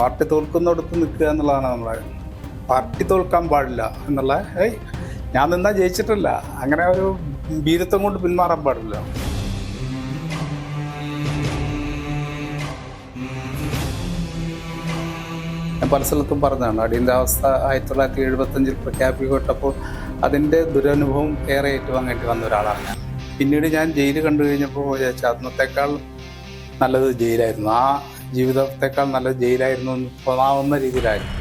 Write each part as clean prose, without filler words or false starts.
Party തോൽക്കുന്നിടത്ത് നിൽക്കുക എന്നുള്ളതാണ് നമ്മളെ. പാർട്ടി തോൽക്കാൻ പാടില്ല എന്നുള്ള ഞാൻ നിന്നാ ജയിച്ചിട്ടില്ല, അങ്ങനെ ഒരു ഭീരുത്വം കൊണ്ട് പിന്മാറാൻ പാടില്ല. ഞാൻ പല സ്ഥലത്തും പറഞ്ഞതാണ്, അടിയന്തരാവസ്ഥ 1975 പ്രഖ്യാപിക്കപ്പെട്ടപ്പോൾ അതിൻ്റെ ദുരനുഭവം ഏറെ ഏറ്റുവാങ്ങേണ്ടി വന്ന ഒരാളാണ് ഞാൻ. പിന്നീട് ഞാൻ ജയിൽ കണ്ടു കഴിഞ്ഞപ്പോൾ വിചാരിച്ചു അന്നത്തേക്കാൾ നല്ലത് ജയിലായിരുന്നു, ആ ജീവിതത്തെക്കാൾ നല്ലത് ജയിലായിരുന്നു എന്ന് തോന്നാവുന്ന രീതിയിലായിരുന്നു.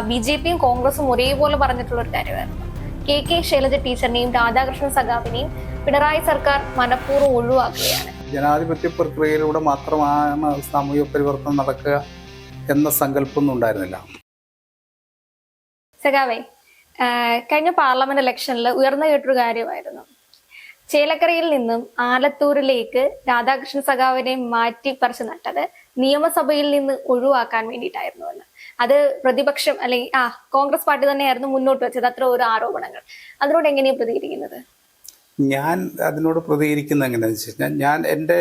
ബി.ജെ.പിയും കോൺഗ്രസും ഒരേപോലെ പറഞ്ഞിട്ടുള്ള ഒരു കാര്യമായിരുന്നു. കെ ശൈലജ ടീച്ചറിനെയും രാധാകൃഷ്ണൻ സഖാവിനെയും പിണറായി സർക്കാർ മനഃപൂർവ്വം ഒഴിവാക്കുകയാണ്. ജനാധിപത്യ പ്രക്രിയയിലൂടെ മാത്രമാണ് സാമൂഹിക പരിവർത്തനം നടക്കുക എന്ന സങ്കല്പമൊന്നും ഉണ്ടായിരുന്നില്ല. സഖാവേ, കഴിഞ്ഞ പാർലമെന്റ് ഇലക്ഷനിൽ ഉയർന്നു കേട്ടൊരു കാര്യമായിരുന്നു, ചേലക്കരയിൽ നിന്നും ആലത്തൂരിലേക്ക് രാധാകൃഷ്ണൻ സഖാവിനെ മാറ്റി പറിച്ചു നട്ടത് നിയമസഭയിൽ നിന്ന് ഒഴിവാക്കാൻ വേണ്ടിയിട്ടായിരുന്നു എന്ന്. അത് പ്രതിപക്ഷം അല്ലെങ്കിൽ കോൺഗ്രസ് പാർട്ടി തന്നെയായിരുന്നു മുന്നോട്ട് വെച്ചത് അത്ര ഒരു ആരോപണങ്ങൾ. അതിനോട് എങ്ങനെയാണ് പ്രതികരിക്കുന്നത്? ഞാൻ അതിനോട് പ്രതികരിക്കുന്നത് എങ്ങനെയാണെന്ന് വെച്ച് കഴിഞ്ഞാൽ, ഞാൻ എൻ്റെ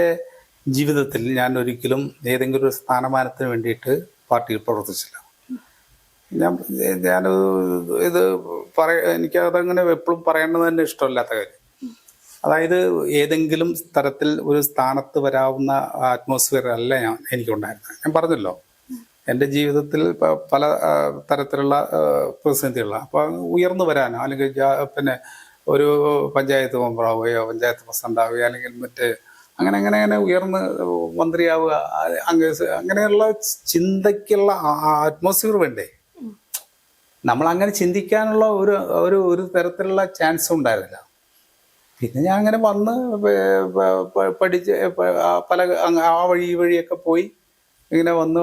ജീവിതത്തിൽ ഞാൻ ഒരിക്കലും ഏതെങ്കിലും ഒരു സ്ഥാനമാനത്തിന് വേണ്ടിയിട്ട് പാർട്ടിയിൽ പ്രവർത്തിച്ചില്ല. ഞാൻ ഇത് എനിക്കതങ്ങനെ എപ്പോഴും പറയേണ്ടത് തന്നെ ഇഷ്ടമില്ലാത്ത കാര്യം. അതായത് ഏതെങ്കിലും തരത്തിൽ ഒരു സ്ഥാനത്ത് വരാവുന്ന അറ്റ്മോസ്ഫിയർ അല്ല എനിക്കുണ്ടായിരുന്നത്. ഞാൻ പറഞ്ഞല്ലോ, എൻ്റെ ജീവിതത്തിൽ പല തരത്തിലുള്ള പ്രതിസന്ധികളാണ്. അപ്പോൾ ഉയർന്നു വരാനോ അല്ലെങ്കിൽ പിന്നെ ഒരു പഞ്ചായത്ത് മെമ്പറാവുകയോ പഞ്ചായത്ത് പ്രസിഡന്റ് ആവുകയോ അല്ലെങ്കിൽ അങ്ങനെ ഉയർന്ന് മന്ത്രിയാവുക, അങ്ങനെയുള്ള ചിന്തയ്ക്കുള്ള അറ്റ്മോസ്ഫിയർ വേണ്ടേ? നമ്മൾ അങ്ങനെ ചിന്തിക്കാനുള്ള ഒരു തരത്തിലുള്ള ചാൻസ് ഉണ്ടായിരുന്നില്ല. പിന്നെ ഞാൻ അങ്ങനെ വന്ന് പഠിച്ച് പല ആ വഴിയൊക്കെ പോയി ഇങ്ങനെ വന്ന്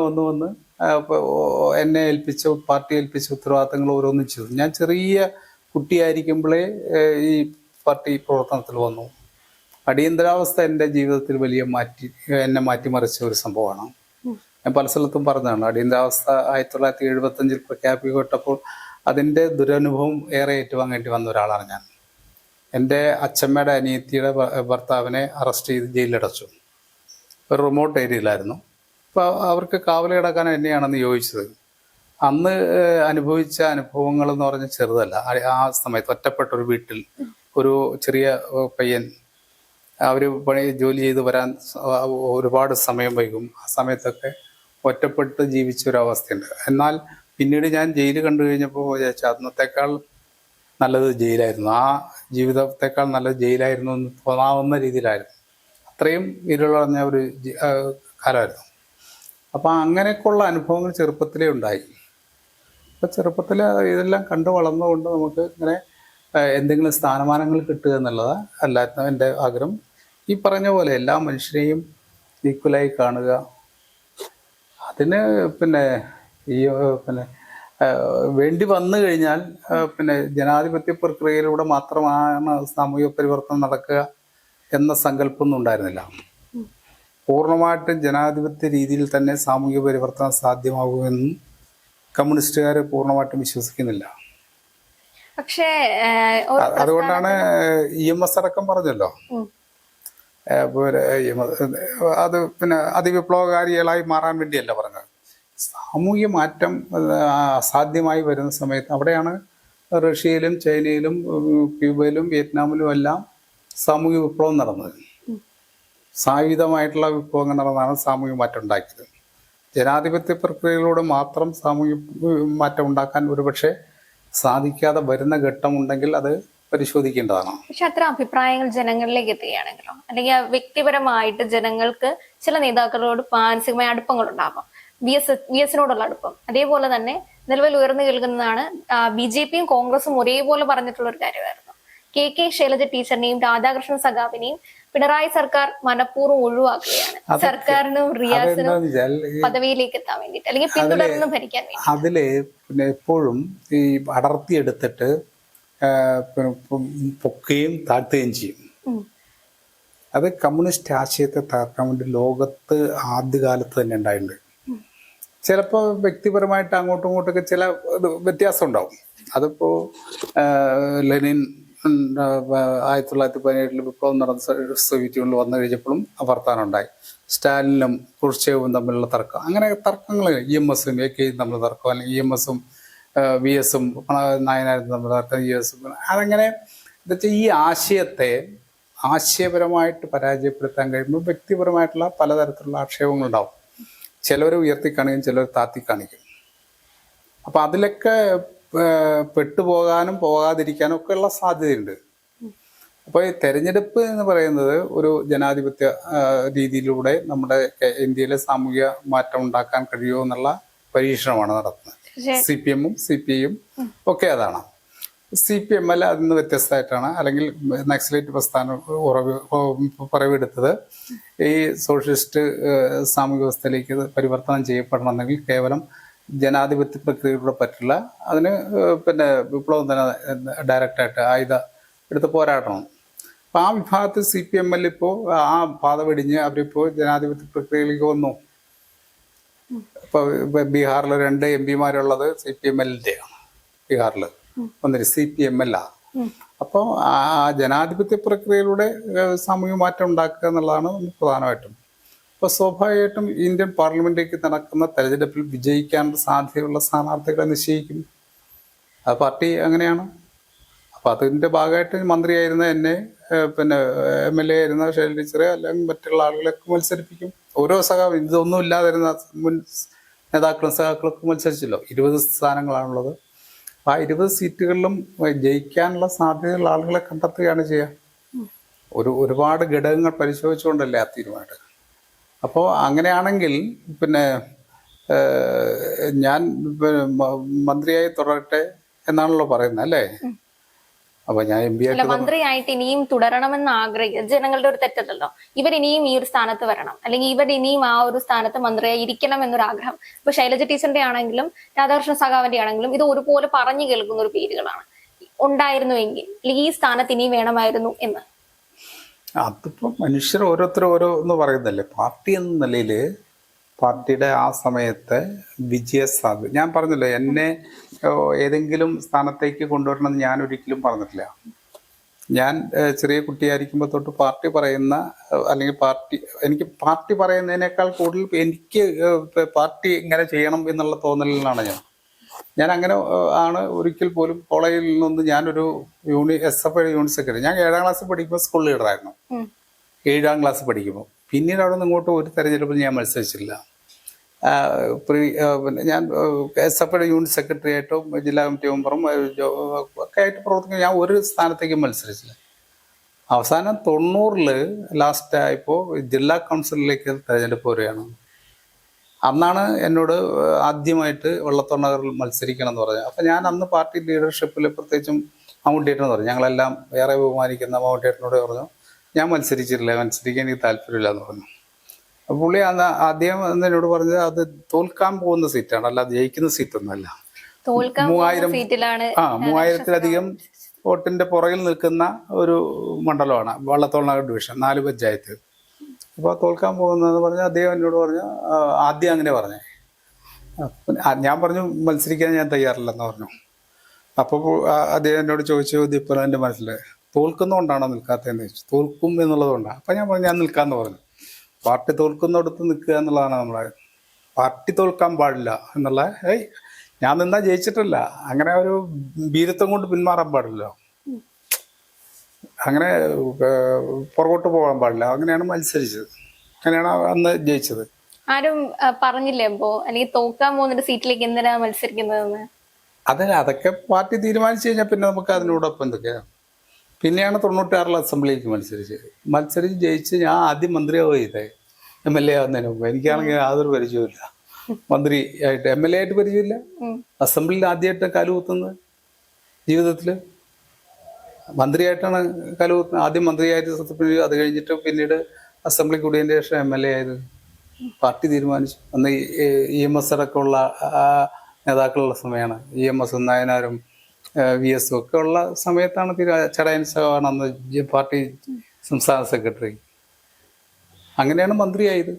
എന്നെ പാർട്ടി ഏൽപ്പിച്ച ഉത്തരവാദിത്തങ്ങൾ ഓരോന്നും ചെയ്തു. ഞാൻ ചെറിയ കുട്ടിയായിരിക്കുമ്പോഴേ ഈ പാർട്ടി പ്രവർത്തനത്തിൽ വന്നു. അടിയന്തരാവസ്ഥ എൻ്റെ ജീവിതത്തിൽ എന്നെ മാറ്റിമറിച്ച ഒരു സംഭവമാണ്. ഞാൻ പല സ്ഥലത്തും പറഞ്ഞതാണ്, അടിയന്തരാവസ്ഥ 1975 പ്രഖ്യാപിക്കപ്പെട്ടപ്പോൾ അതിൻ്റെ ദുരനുഭവം ഏറെ ഏറ്റുവാങ്ങേണ്ടി വന്ന ഒരാളാണ് ഞാൻ. എൻ്റെ അച്ഛമ്മയുടെ അനിയത്തിയുടെ ഭർത്താവിനെ അറസ്റ്റ് ചെയ്ത് ജയിലിലടച്ചു. ഒരു റിമോട്ട് ഏരിയയിലായിരുന്നു. അപ്പോൾ അവർക്ക് കാവൽ കിടക്കാൻ എന്നെയാണെന്ന് ചോദിച്ചത്. അന്ന് അനുഭവിച്ച അനുഭവങ്ങൾ എന്ന് പറഞ്ഞാൽ ചെറുതല്ല. ആ സമയത്ത് ഒറ്റപ്പെട്ട ഒരു വീട്ടിൽ ഒരു ചെറിയ പയ്യൻ, അവർ ജോലി ചെയ്ത് വരാൻ ഒരുപാട് സമയം വൈകും. ആ സമയത്തൊക്കെ ഒറ്റപ്പെട്ട് ജീവിച്ച ഒരു അവസ്ഥയുണ്ട്. എന്നാൽ പിന്നീട് ഞാൻ ജയിൽ കണ്ടു കഴിഞ്ഞപ്പോൾ വിചാരിച്ചു അന്നത്തേക്കാൾ നല്ലത് ജയിലായിരുന്നു, ആ ജീവിതത്തെക്കാൾ നല്ലത് ജയിലായിരുന്നു എന്ന് തോന്നാവുന്ന രീതിയിലായിരുന്നു. അത്രയും ഇരുളടഞ്ഞ ഒരു കാലമായിരുന്നു. അപ്പം അങ്ങനെയൊക്കെയുള്ള അനുഭവങ്ങൾ ചെറുപ്പത്തിലേ ഉണ്ടായി. അപ്പം ചെറുപ്പത്തിൽ ഇതെല്ലാം കണ്ടു വളർന്നുകൊണ്ട് നമുക്ക് ഇങ്ങനെ എന്തെങ്കിലും സ്ഥാനമാനങ്ങൾ കിട്ടുക എന്നുള്ളത് അല്ലാത്ത എൻ്റെ ആഗ്രഹം. ഈ പറഞ്ഞ പോലെ എല്ലാ മനുഷ്യരെയും ഈക്വലായി കാണുക, അതിന് വേണ്ടി വന്നു കഴിഞ്ഞാൽ ജനാധിപത്യ പ്രക്രിയയിലൂടെ മാത്രമാണ് സാമൂഹിക പരിവർത്തനം നടക്കുക എന്ന സങ്കല്പമൊന്നും ഉണ്ടായിരുന്നില്ല. പൂർണ്ണമായിട്ടും ജനാധിപത്യ രീതിയിൽ തന്നെ സാമൂഹിക പരിവർത്തനം സാധ്യമാകുമെന്നും കമ്മ്യൂണിസ്റ്റുകാർ പൂർണ്ണമായിട്ടും വിശ്വസിക്കുന്നില്ല. പക്ഷേ അതുകൊണ്ടാണ് EMS അടക്കം പറഞ്ഞല്ലോ, അത് അതിവിപ്ലവകാരികളായി മാറാൻ വേണ്ടിയല്ല പറഞ്ഞത്. സാമൂഹ്യ മാറ്റം അസാധ്യമായി വരുന്ന സമയത്ത് അവിടെയാണ് റഷ്യയിലും ചൈനയിലും ക്യൂബയിലും വിയറ്റ്നാമിലും എല്ലാം സാമൂഹ്യ വിപ്ലവം നടന്നത്. സായുധമായിട്ടുള്ള വിപ്ലവങ്ങൾ നടന്നാണ് സാമൂഹ്യ മാറ്റം ഉണ്ടാക്കിയത്. ജനാധിപത്യ പ്രക്രിയയിലൂടെ മാത്രം സാമൂഹ്യ മാറ്റം ഉണ്ടാക്കാൻ ഒരുപക്ഷെ സാധിക്കാതെ വരുന്ന ഘട്ടമുണ്ടെങ്കിൽ അത് പരിശോധിക്കേണ്ടതാണ്. പക്ഷെ അത്ര അഭിപ്രായങ്ങൾ ജനങ്ങളിലേക്ക് എത്തുകയാണെങ്കിലോ, അല്ലെങ്കിൽ വ്യക്തിപരമായിട്ട് ജനങ്ങൾക്ക് ചില നേതാക്കളോട് മാനസികമായ അടുപ്പങ്ങൾ ഉണ്ടാവാം, വി എസിനോടുള്ള അടുപ്പം. അതേപോലെ തന്നെ നിലവിൽ ഉയർന്നു കേൾക്കുന്നതാണ് ബി.ജെ.പിയും കോൺഗ്രസും ഒരേപോലെ പറഞ്ഞിട്ടുള്ള ഒരു കാര്യമായിരുന്നു, കെ ശൈലജ ടീച്ചറിനെയും രാധാകൃഷ്ണൻ സഖാവിനെയും പിണറായി സർക്കാർ മനഃപൂർവ്വം ഒഴിവാക്കുകയാണ്, സർക്കാരിനും റിയാസിനും പദവിയിലേക്ക് എത്താൻ വേണ്ടിയിട്ട് അല്ലെങ്കിൽ പിന്തുടർന്ന് ഭരിക്കാൻ വേണ്ടി. അതില് എപ്പോഴും ഈ അടർത്തിയെടുത്തിട്ട് പൊക്കുകയും താഴ്ത്തുകയും ചെയ്യും. അത് കമ്മ്യൂണിസ്റ്റ് ആശയത്തെ തകർക്കാൻ വേണ്ടി ലോകത്ത് ആദ്യകാലത്ത് തന്നെ ഉണ്ടായിട്ടുണ്ട്. ചിലപ്പോൾ വ്യക്തിപരമായിട്ട് അങ്ങോട്ടും ഇങ്ങോട്ടൊക്കെ ചില വ്യത്യാസം ഉണ്ടാവും. അതിപ്പോൾ ലെനിൻ 1917 വിപ്ലവം നടന്ന സോവിയറ്റ് യൂണിയനിൽ വന്നു കഴിഞ്ഞപ്പോഴും വർത്താനം ഉണ്ടായി. സ്റ്റാലിനും ക്രൂഷ്ചേവും തമ്മിലുള്ള തർക്കം, അങ്ങനെ തർക്കങ്ങൾ EMSും AKയും തമ്മിൽ തർക്കം, അല്ലെങ്കിൽ EMSും VSും നായനാരും തമ്മിൽ തർക്കം, ESും അതങ്ങനെ എന്നുവെച്ചാൽ ഈ ആശയത്തെ ആശയപരമായിട്ട് പരാജയപ്പെടുത്താൻ കഴിയുമ്പോൾ വ്യക്തിപരമായിട്ടുള്ള പലതരത്തിലുള്ള ആക്ഷേപങ്ങളുണ്ടാവും. ചിലർ ഉയർത്തി കാണിക്കും, ചിലർ താത്തി കാണിക്കും. അപ്പം അതിലൊക്കെ പെട്ടുപോകാനും പോകാതിരിക്കാനും ഒക്കെ ഉള്ള സാധ്യതയുണ്ട്. അപ്പോൾ ഈ തെരഞ്ഞെടുപ്പ് എന്ന് പറയുന്നത് ഒരു ജനാധിപത്യ രീതിയിലൂടെ നമ്മുടെ ഇന്ത്യയിലെ സാമൂഹിക മാറ്റം ഉണ്ടാക്കാൻ കഴിയുമോ എന്നുള്ള പരീക്ഷണമാണ് നടത്തുന്നത്. CPMഉം CPIയും ഒക്കെ അതാണ്. CPML അതിൽ നിന്ന് വ്യത്യസ്തമായിട്ടാണ്, അല്ലെങ്കിൽ നക്സലൈറ്റ് പ്രസ്ഥാനം പറവെടുത്തത് ഈ സോഷ്യലിസ്റ്റ് സാമൂഹ്യ വ്യവസ്ഥയിലേക്ക് പരിവർത്തനം ചെയ്യപ്പെടണമെങ്കിൽ കേവലം ജനാധിപത്യ പ്രക്രിയയിലൂടെ പറ്റില്ല. അതിന് പിന്നെ വിപ്ലവം തന്നെ ഡയറക്റ്റായിട്ട് എടുത്ത് പോരാടണം. അപ്പം ആ വിഭാഗത്തിൽ CPML ഇപ്പോൾ ആ പാത വെടിഞ്ഞ് അവരിപ്പോൾ ജനാധിപത്യ പ്രക്രിയയിലേക്ക് വന്നു. ഇപ്പോൾ ബീഹാറിൽ 2 MP CPMLൻ്റെയാണ്. ബീഹാറിൽ വന്നിട്ട് CPML. അപ്പോൾ ആ ജനാധിപത്യ പ്രക്രിയയിലൂടെ സാമൂഹിക മാറ്റം ഉണ്ടാക്കുക എന്നുള്ളതാണ് പ്രധാനമായിട്ടും. അപ്പോൾ സ്വാഭാവികമായിട്ടും ഇന്ത്യൻ പാർലമെന്റിലേക്ക് നടക്കുന്ന തെരഞ്ഞെടുപ്പിൽ വിജയിക്കാനുള്ള സാധ്യതയുള്ള സ്ഥാനാർത്ഥികളെ നിശ്ചയിക്കും. ആ പാർട്ടി അങ്ങനെയാണ്. അപ്പം അതിൻ്റെ ഭാഗമായിട്ട് മന്ത്രിയായിരുന്ന എന്നെ, പിന്നെ MLA ആയിരുന്ന ശൈലജ ടീച്ചറെ, അല്ലെങ്കിൽ മറ്റുള്ള ആളുകളൊക്കെ മത്സരിപ്പിക്കും. ഓരോ ഇതൊന്നും ഇല്ലാതിരുന്ന മുൻ സഖാക്കളൊക്കെ മത്സരിച്ചല്ലോ. 20 സ്ഥാനങ്ങളാണുള്ളത്. ആ 20 സീറ്റുകളിലും ജയിക്കാനുള്ള സാധ്യതയുള്ള ആളുകളെ കണ്ടെത്തുകയാണ് ചെയ്യുക. ഒരുപാട് ഘടകങ്ങൾ പരിശോധിച്ചുകൊണ്ടല്ലേ ആ തീരുമാനം. അപ്പോൾ അങ്ങനെയാണെങ്കിൽ പിന്നെ ഞാൻ മന്ത്രിയായി തുടരട്ടെ എന്നാണല്ലോ പറയുന്നത്, അല്ലേ? അപ്പൊ ഞാൻ MP മന്ത്രിയായിട്ട് ഇനിയും തുടരണമെന്ന് ആഗ്രഹിക്കുക ജനങ്ങളുടെ ഒരു തെറ്റല്ലല്ലോ. ഇവരിനിയും ഈ ഒരു സ്ഥാനത്ത് വരണം, അല്ലെങ്കിൽ ഇവരിനിയും ആ ഒരു സ്ഥാനത്ത് മന്ത്രിയായി ഇരിക്കണം എന്നൊരു ആഗ്രഹം. ഇപ്പൊ ശൈലജ ടീച്ചറിന്റെ ആണെങ്കിലും രാധാകൃഷ്ണ സഖാവിന്റെ ആണെങ്കിലും ഇത് ഒരുപോലെ പറഞ്ഞു കേൾക്കുന്ന ഒരു പേരുകളാണ്. ഉണ്ടായിരുന്നുവെങ്കിൽ, അല്ലെങ്കിൽ ഈ സ്ഥാനത്ത് ഇനിയും വേണമായിരുന്നു എന്ന്. അതിപ്പോ മനുഷ്യർ ഓരോരുത്തരും ഓരോന്ന് പറയുന്നല്ലേ. പാർട്ടി എന്ന നിലയിൽ പാർട്ടിയുടെ ആ സമയത്തെ വിജയസാധ്യത, ഞാൻ പറഞ്ഞല്ലോ, എന്നെ ഏതെങ്കിലും സ്ഥാനത്തേക്ക് കൊണ്ടുവരണമെന്ന് ഞാൻ ഒരിക്കലും പറഞ്ഞിട്ടില്ല. ഞാൻ ചെറിയ കുട്ടിയായിരിക്കുമ്പോൾ തൊട്ട് പാർട്ടി പറയുന്ന, അല്ലെങ്കിൽ എനിക്ക് പാർട്ടി പറയുന്നതിനേക്കാൾ കൂടുതൽ എനിക്ക് പാർട്ടി ഇങ്ങനെ ചെയ്യണം എന്നുള്ള തോന്നലിലാണ് ഞാൻ അങ്ങനെ ആണ്. ഒരിക്കൽ പോലും കോളേജിൽ നിന്നൊന്ന് ഞാനൊരു SFI യൂണിറ്റ് സെക്രട്ടറി, ഞാൻ 7ാം ക്ലാസ്സിൽ പഠിക്കുമ്പോൾ സ്കൂൾ ലീഡറായിരുന്നു. 7ാം ക്ലാസ് പഠിക്കുമ്പോൾ. പിന്നീട് അവിടെ നിന്ന് ഇങ്ങോട്ട് ഒരു തെരഞ്ഞെടുപ്പിൽ ഞാൻ മത്സരിച്ചില്ല. ഞാൻ SFI യൂണിറ്റ് സെക്രട്ടറി ആയിട്ടോ ജില്ലാ കമ്മിറ്റി മെമ്പറും ഒക്കെ ആയിട്ട് പ്രവർത്തിക്കുന്ന ഞാൻ ഒരു സ്ഥാനത്തേക്ക് മത്സരിച്ചില്ല. അവസാനം 90 ലാസ്റ്റ് ആയപ്പോൾ ജില്ലാ കൗൺസിലിലേക്ക് തെരഞ്ഞെടുപ്പ് വരികയാണ്. അന്നാണ് എന്നോട് ആദ്യമായിട്ട് വള്ളത്തോൾ നഗറിൽ മത്സരിക്കണം എന്ന് പറഞ്ഞത്. അപ്പം ഞാൻ അന്ന് പാർട്ടി ലീഡർഷിപ്പിൽ, പ്രത്യേകിച്ചും മമ്മൂട്ടിയേട്ടനെന്ന് പറഞ്ഞു, ഞങ്ങളെല്ലാം ഏറെ ബഹുമാനിക്കുന്ന മമ്മൂട്ടിയേട്ടനോട് പറഞ്ഞു, ഞാൻ മത്സരിക്കാൻ എനിക്ക് താല്പര്യമില്ല എന്ന് പറഞ്ഞു. അപ്പോൾ പുള്ളി ആദ്യം എന്നോട് പറഞ്ഞത് അത് തോൽക്കാൻ പോകുന്ന സീറ്റാണ്, അല്ലാതെ ജയിക്കുന്ന സീറ്റൊന്നുമല്ല. 3000-ത്തിലധികം വോട്ടിന്റെ പുറകിൽ നിൽക്കുന്ന ഒരു മണ്ഡലമാണ് വള്ളത്തോൾ നഗർ ഡിവിഷൻ, 4 പഞ്ചായത്ത്. അപ്പോൾ തോൽക്കാൻ പോകുന്നതെന്ന് പറഞ്ഞാൽ അദ്ദേഹം എന്നോട് പറഞ്ഞു. ആദ്യം അങ്ങനെ പറഞ്ഞേ. ഞാൻ പറഞ്ഞു മത്സരിക്കാൻ ഞാൻ തയ്യാറില്ലെന്ന് പറഞ്ഞു. അപ്പോൾ അദ്ദേഹം എന്നോട് ചോദിച്ചു, ഇതിപ്പോൾ എൻ്റെ മനസ്സിൽ തോൽക്കുന്നതുകൊണ്ടാണോ നിൽക്കാത്തതെന്ന് ചോദിച്ചു. തോൽക്കും എന്നുള്ളതുകൊണ്ടാണ്. അപ്പം ഞാൻ പറഞ്ഞു ഞാൻ നിൽക്കാമെന്ന് പറഞ്ഞു. പാർട്ടി തോൽക്കുന്നിടത്ത് നിൽക്കുക എന്നുള്ളതാണ് നമ്മളെ. പാർട്ടി തോൽക്കാൻ പാടില്ല എന്നുള്ള, ഞാൻ നിന്നാ ജയിച്ചിട്ടില്ല, അങ്ങനെ ഒരു ഭീരുത്വം കൊണ്ട് പിന്മാറാൻ പാടില്ല, അങ്ങനെ പുറകോട്ട് പോകാൻ പാടില്ല. അങ്ങനെയാണ് മത്സരിച്ചത്, അങ്ങനെയാണ് അന്ന് ജയിച്ചത്. ആരും പറഞ്ഞില്ലേ അപ്പോ, അല്ലെങ്കിൽ തോക്കാൻ പോകുന്ന സീറ്റിലേക്ക് എന്തിനാ മത്സരിക്കുന്നതെന്ന്? അതൊക്കെ പാർട്ടി തീരുമാനിച്ചു കഴിഞ്ഞാൽ പിന്നെ നമുക്ക് അതിനോടൊപ്പം എന്തൊക്കെയാ. പിന്നെയാണ് 96 അസംബ്ലിയിലേക്ക് മത്സരിച്ച് ജയിച്ച് ഞാൻ ആദ്യം മന്ത്രിയാവുക ചെയ്തേ. MLA ആവുന്നതിന് മുമ്പ് എനിക്കാണെങ്കിൽ യാതൊരു പരിചയമില്ല. മന്ത്രി ആയിട്ട് MLA ആയിട്ട് പരിചയമില്ല. അസംബ്ലിയിൽ ആദ്യമായിട്ട് കാലുകുത്തുന്നത് ജീവിതത്തില്. മന്ത്രിയായിട്ടാണ് കാലുകുത്തുന്നത്. ആദ്യം മന്ത്രിയായിട്ട് സത്യപ്രതിജ്ഞ, അത് കഴിഞ്ഞിട്ട് പിന്നീട് അസംബ്ലി കൂടിയതിന് ശേഷം MLA ആയത്. പാർട്ടി തീരുമാനിച്ചു. അന്ന് EMS അടക്കമുള്ള നേതാക്കളുള്ള സമയമാണ്. EMS നായനാരും VS ഒക്കെ ഉള്ള സമയത്താണ്. ചടയൻ സഖാവാണ് അന്ന് പാർട്ടി സംസ്ഥാന സെക്രട്ടറി. അങ്ങനെയാണ് മന്ത്രിയായത്.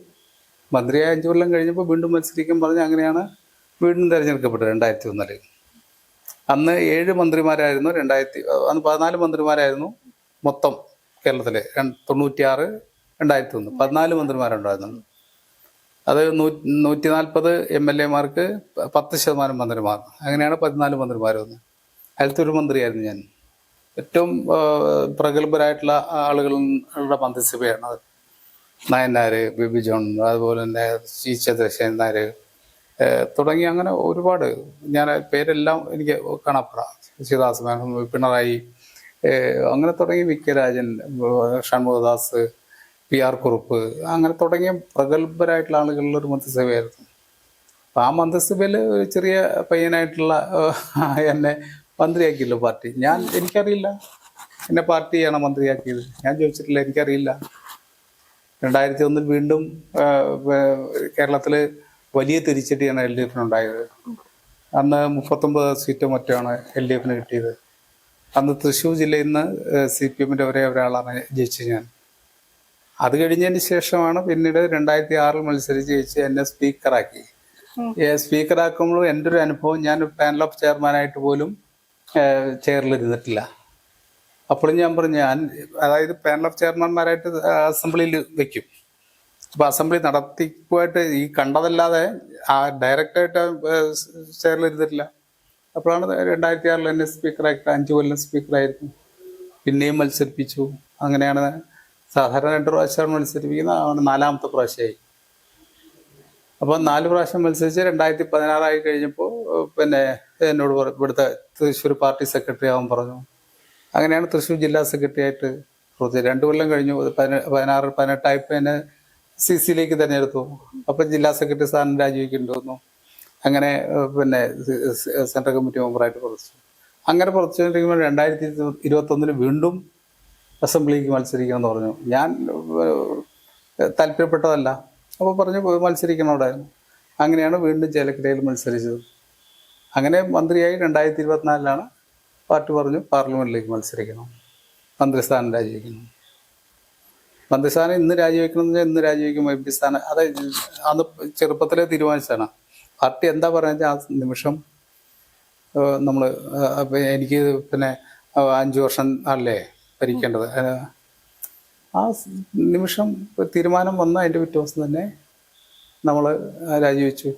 മന്ത്രിയായ 5 കൊല്ലം കഴിഞ്ഞപ്പോൾ വീണ്ടും മത്സരിക്കാൻ പറഞ്ഞ് അങ്ങനെയാണ് വീണ്ടും തിരഞ്ഞെടുക്കപ്പെട്ടത് 2001. അന്ന് 7 മന്ത്രിമാരായിരുന്നു. അന്ന് 14 മന്ത്രിമാരായിരുന്നു മൊത്തം കേരളത്തില്. 96, 2001 14 മന്ത്രിമാരുണ്ടായിരുന്നു. അത് 140 MLA-മാർക്ക് 10% മന്ത്രിമാർ. അങ്ങനെയാണ് 14 മന്ത്രിമാർ വന്നത്. അതിലത്തെ ഒരു മന്ത്രിയായിരുന്നു ഞാൻ. ഏറ്റവും പ്രഗത്ഭരായിട്ടുള്ള ആളുകളുടെ മന്ത്രിസഭയാണ് അത്. നായനാര്, ബേബി ജോൺ, അതുപോലെ തന്നെ സി ചന്ദ്രശേഖരൻ നായർ തുടങ്ങി അങ്ങനെ ഒരുപാട്, ഞാൻ പേരെല്ലാം എനിക്ക് കാണപ്പെടാം. ശിവദാസ് മേനോൻ, പിണറായി, അങ്ങനെ തുടങ്ങി വി.കെ. രാജൻ, ഷൺമുഖദാസ്, PR കുറുപ്പ്, അങ്ങനെ തുടങ്ങിയ പ്രഗത്ഭരായിട്ടുള്ള ആളുകളുടെ ഒരു മന്ത്രിസഭയായിരുന്നു. അപ്പം ആ മന്ത്രിസഭയിൽ ഒരു ചെറിയ പയ്യനായിട്ടുള്ള എന്നെ മന്ത്രിയാക്കിയല്ലോ പാർട്ടി. എനിക്കറിയില്ല എന്നെ പാർട്ടിയാണ് മന്ത്രിയാക്കിയത്. ഞാൻ ചോദിച്ചിട്ടില്ല, എനിക്കറിയില്ല. 2001 വീണ്ടും കേരളത്തിൽ വലിയ തിരിച്ചടിയാണ് LDF ഉണ്ടായത്. അന്ന് 39 സീറ്റോ മറ്റാണ് LDF കിട്ടിയത്. അന്ന് തൃശ്ശൂർ ജില്ലയിൽ നിന്ന് CPM-ന്റെ ഒരാളാണ് ജയിച്ചത് ഞാൻ. അത് കഴിഞ്ഞതിന് ശേഷമാണ് പിന്നീട് 2006 മത്സരിച്ച് ജയിച്ച് എന്നെ സ്പീക്കറാക്കി. സ്പീക്കറാക്കുമ്പോൾ എൻ്റെ ഒരു അനുഭവം, ഞാൻ പാനൽ ഓഫ് ചെയർമാനായിട്ട് പോലും ചെയറിലിരുന്നിട്ടില്ല. അപ്പോഴും ഞാൻ പറഞ്ഞു, അതായത് പാനൽ ഓഫ് ചെയർമാൻമാരായിട്ട് അസംബ്ലിയിൽ വെക്കും. അപ്പൊ അസംബ്ലി നടത്തിപ്പുമായിട്ട് ഈ കണ്ടതല്ലാതെ ഡയറക്റ്റായിട്ട് ചെയറിലിരുന്നിട്ടില്ല. അപ്പോഴാണ് 2006 എന്നെ സ്പീക്കറായിട്ട് 5 കൊല്ലം സ്പീക്കറായിരുന്നു. പിന്നെയും മത്സരിപ്പിച്ചു. അങ്ങനെയാണ് സാധാരണ 2 പ്രാവശ്യമാണ് മത്സരിപ്പിക്കുന്നത്, 4ാമത്തെ പ്രാവശ്യമായി. അപ്പോൾ 4 പ്രാവശ്യം മത്സരിച്ച് 2016 കഴിഞ്ഞപ്പോൾ പിന്നെ എന്നോട് ഇവിടുത്തെ തൃശ്ശൂർ പാർട്ടി സെക്രട്ടറി ആവാൻ പറഞ്ഞു. അങ്ങനെയാണ് തൃശ്ശൂർ ജില്ലാ സെക്രട്ടറി ആയിട്ട് പ്രവർത്തിച്ചത്. 2 കൊല്ലം കഴിഞ്ഞു. 18 എന്നെ CC-യിലേക്ക് തിരഞ്ഞെടുത്തു. അപ്പം ജില്ലാ സെക്രട്ടറി സ്ഥാനം രാജിവെക്കേണ്ടി വന്നു. അങ്ങനെ പിന്നെ സെൻട്രൽ കമ്മിറ്റി മെമ്പറായിട്ട് പ്രവർത്തിച്ചു. അങ്ങനെ പ്രവർത്തിച്ചുകൊണ്ടിരിക്കുമ്പോൾ 2021 വീണ്ടും അസംബ്ലിക്ക് മത്സരിക്കണം എന്ന് പറഞ്ഞു. ഞാൻ താല്പര്യപ്പെട്ടതല്ല. അപ്പോൾ പറഞ്ഞു മത്സരിക്കണം അവിടെ. അങ്ങനെയാണ് വീണ്ടും ചേലക്കരയിൽ മത്സരിച്ചത്. അങ്ങനെ മന്ത്രിയായി 2024 പാർട്ടി പറഞ്ഞു പാർലമെന്റിലേക്ക് മത്സരിക്കണം, മന്ത്രിസ്ഥാനം രാജിവെക്കണം. മന്ത്രിസ്ഥാനം ഇന്ന് രാജിവെക്കണം എന്ന് വെച്ചാൽ ഇന്ന് രാജിവെക്കും. MP സ്ഥാനം അത് അന്ന് ചെറുപ്പത്തിലെ തീരുമാനിച്ചതാണ്. പാർട്ടി എന്താ പറയുക ആ നിമിഷം നമ്മൾ എനിക്ക് പിന്നെ 5 വർഷം അല്ലേ ഭരിക്കേണ്ടത്. ആ നിമിഷം തീരുമാനം വന്ന അതിൻ്റെ പിറ്റേ ദിവസം തന്നെ നമ്മൾ രാജിവെച്ചു.